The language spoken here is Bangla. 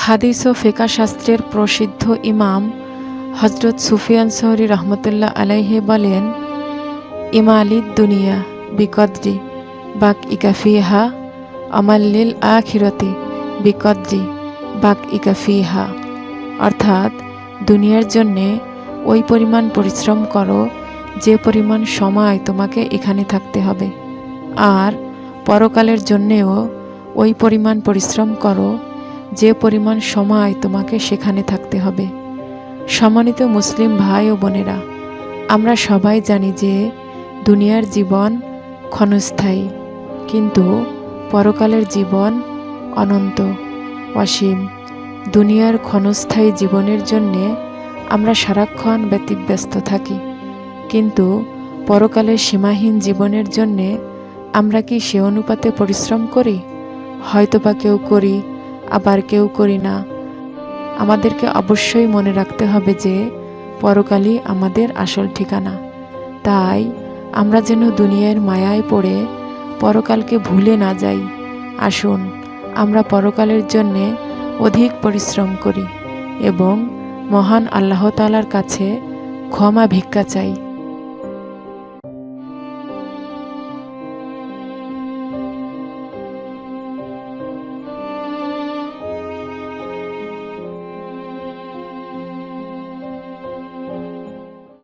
হাদিস ও ফিকহ শাস্ত্রের প্রসিদ্ধ ইমাম হযরত সুফিয়ান সৌরি রহমতুল্লাহ আলাইহি বলেন, ইমালিদ দুনিয়া বিকদ্রি বাক ইকাফিহা আমাল্লিল আখিরতি বিকদ্রি বাক ইকাফিহা। অর্থাৎ দুনিয়ার জন্যে ওই পরিমাণ পরিশ্রম করো যে পরিমাণ সময় তোমাকে এখানে থাকতে হবে, আর পরকালের জন্যেও ওই পরিমাণ পরিশ্রম করো যে পরিমাণ সময় তোমাকে সেখানে থাকতে হবে। সম্মানিত মুসলিম ভাই ও বোনেরা, আমরা সবাই জানি যে দুনিয়ার জীবন ক্ষণস্থায়ী, কিন্তু পরকালের জীবন অনন্ত অসীম। দুনিয়ার ক্ষণস্থায়ী জীবনের জন্যে আমরা সারাক্ষণ ব্যতিব্যস্ত থাকি, কিন্তু পরকালের সীমাহীন জীবনের জন্যে আমরা কি সে অনুপাতে পরিশ্রম করি? হয়তোবা কেউ করি, আবার কেউ করি না। আমাদেরকে অবশ্যই মনে রাখতে হবে যে পরকালই আমাদের আসল ঠিকানা। তাই আমরা যেন দুনিয়ার মায়ায় পড়ে পরকালকে ভুলে না যাই। আসুন আমরা পরকালের জন্যে অধিক পরিশ্রম করি এবং মহান আল্লাহ তাআলার কাছে ক্ষমা ভিক্ষা চাই।